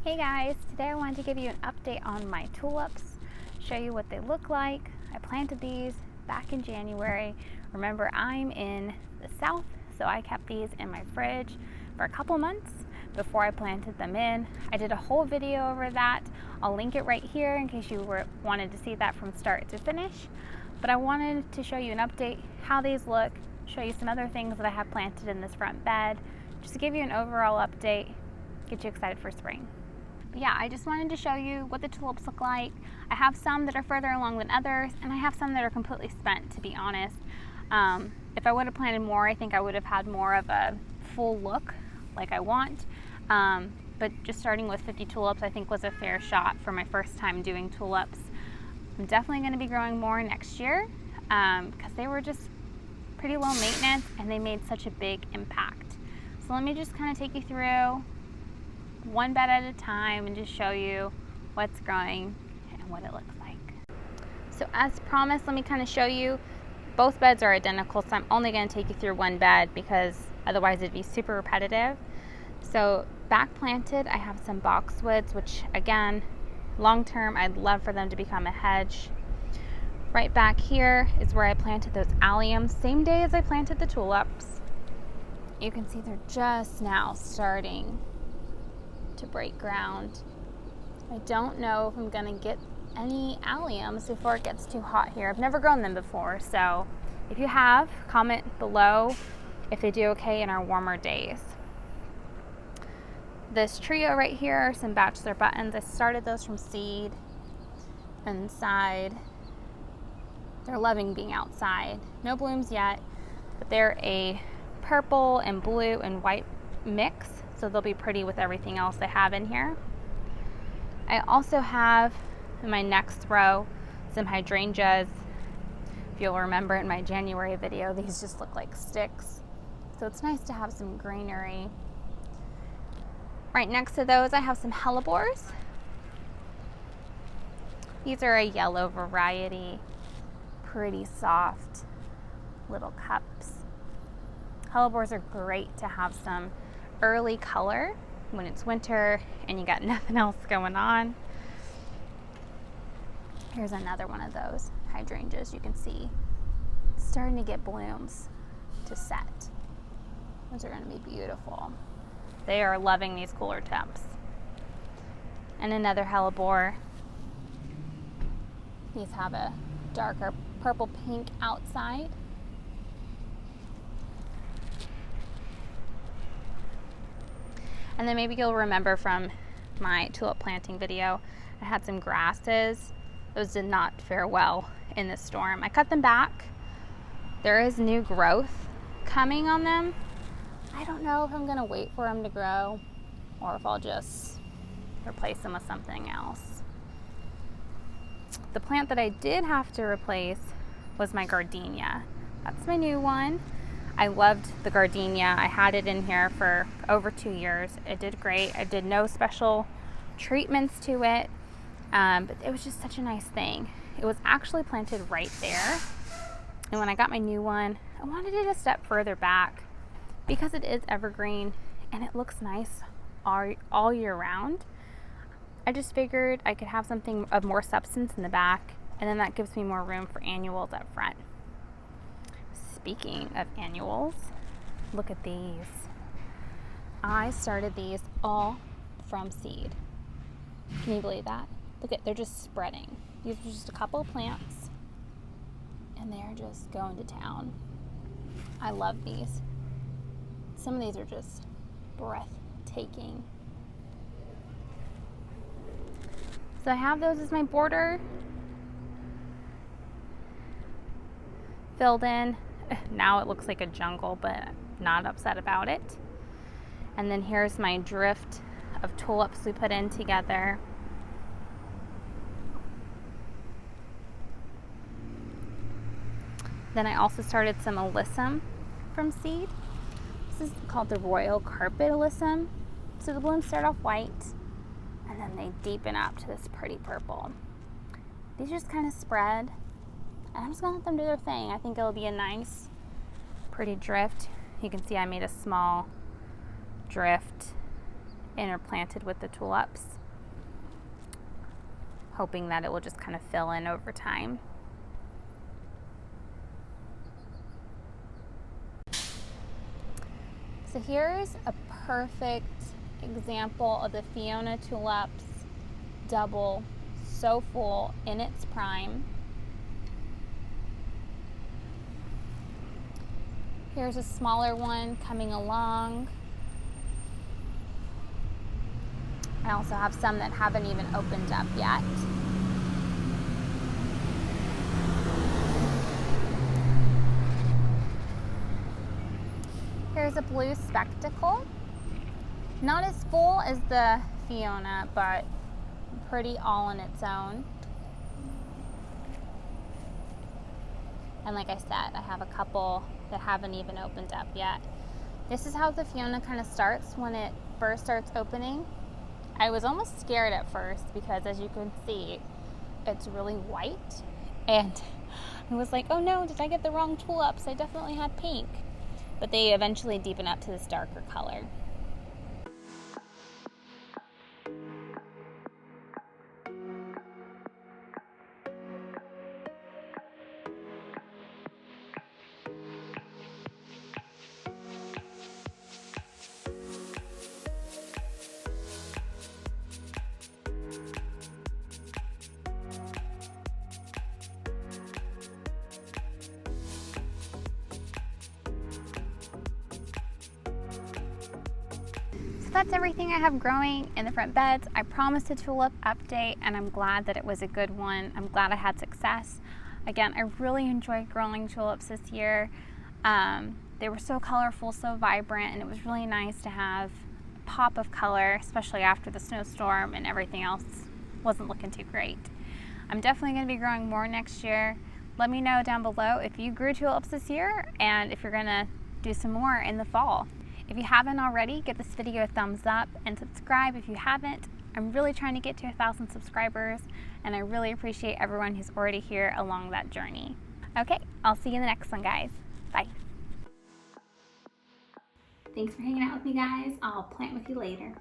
Hey guys, today I wanted to give you an update on my tulips, show you what they look like. I planted these back in January. Remember, I'm in the south, so I kept these in my fridge for a couple months before I planted them in. I did a whole video over that. I'll link it right here in case you wanted to see that from start to finish. But I wanted to show you an update, how these look, show you some other things that I have planted in this front bed, just to give you an overall update, get you excited for spring. But yeah, I just wanted to show you what the tulips look like. I have some that are further along than others, and I have some that are completely spent, to be honest. If I would have planted more, I think I would have had more of a full look like I want. But just starting with 50 tulips, I think was a fair shot for my first time doing tulips. I'm definitely going to be growing more next year because they were just pretty low maintenance and they made such a big impact. So let me just kind of take you through one bed at a time and just show you what's growing and what it looks like. So as promised, let me kind of show you. Both beds are identical, so I'm only going to take you through one bed because otherwise it'd be super repetitive. So back planted, I have some boxwoods, which again, long term, I'd love for them to become a hedge. Right back here is where I planted those alliums, same day as I planted the tulips. You can see they're just now starting to break ground. I don't know if I'm gonna get any alliums before it gets too hot here. I've never grown them before, so if you have, comment below if they do okay in our warmer days. This trio right here are some Bachelor Buttons. I started those from seed inside. They're loving being outside. No blooms yet, but they're a purple and blue and white mix, so they'll be pretty with everything else I have in here. I also have in my next row some hydrangeas. If you'll remember in my January video, these just look like sticks. So it's nice to have some greenery. Right next to those, I have some Hellebores. These are a yellow variety, pretty soft little cups. Hellebores are great to have some early color when it's winter and you got nothing else going on. Here's another one of those hydrangeas. You can see it's starting to get blooms to set. Those are going to be beautiful. They are loving these cooler temps. And another hellebore. These have a darker purple pink outside. And then maybe you'll remember from my tulip planting video, I had some grasses. Those did not fare well in the storm. I cut them back. There is new growth coming on them. I don't know if I'm gonna wait for them to grow or if I'll just replace them with something else. The plant that I did have to replace was my Gardenia. That's my new one. I loved the Gardenia. I had it in here for over 2 years. It did great. I did no special treatments to it, but it was just such a nice thing. It was actually planted right there. And when I got my new one, I wanted it a step further back because it is evergreen and it looks nice all year round. I just figured I could have something of more substance in the back, and then that gives me more room for annuals up front. Speaking of annuals, look at these. I started these all from seed. Can you believe that? Look at, they're just spreading. These are just a couple of plants and they're just going to town. I love these. Some of these are just breathtaking. So I have those as my border filled in. Now it looks like a jungle, but not upset about it. And then here's my drift of tulips we put in together. Then I also started some Alyssum from seed. This is called the Royal Carpet Alyssum. So the blooms start off white and then they deepen up to this pretty purple. These just kind of spread. And I'm just gonna let them do their thing. I think it'll be a nice, pretty drift. You can see I made a small drift interplanted with the tulips, hoping that it will just kind of fill in over time. So here's a perfect example of the Fiona Tulips double, so full in its prime. Here's a smaller one coming along. I also have some that haven't even opened up yet. Here's a blue spectacle. Not as full as the Fiona, but pretty all on its own. And like I said, I have a couple that haven't even opened up yet. This is how the Fiona kind of starts when it first starts opening. I was almost scared at first because, as you can see, it's really white. And I was like, oh no, did I get the wrong tulips? I definitely had pink. But they eventually deepen up to this darker color. So that's everything I have growing in the front beds. I promised a tulip update, and I'm glad that it was a good one. I'm glad I had success. Again, I really enjoyed growing tulips this year. They were so colorful, so vibrant, and it was really nice to have a pop of color, especially after the snowstorm and everything else wasn't looking too great. I'm definitely going to be growing more next year. Let me know down below if you grew tulips this year and if you're going to do some more in the fall. If you haven't already, give this video a thumbs up and subscribe if you haven't. I'm really trying to get to 1,000 subscribers, and I really appreciate everyone who's already here along that journey. Okay, I'll see you in the next one, guys. Bye. Thanks for hanging out with me, guys. I'll plant with you later.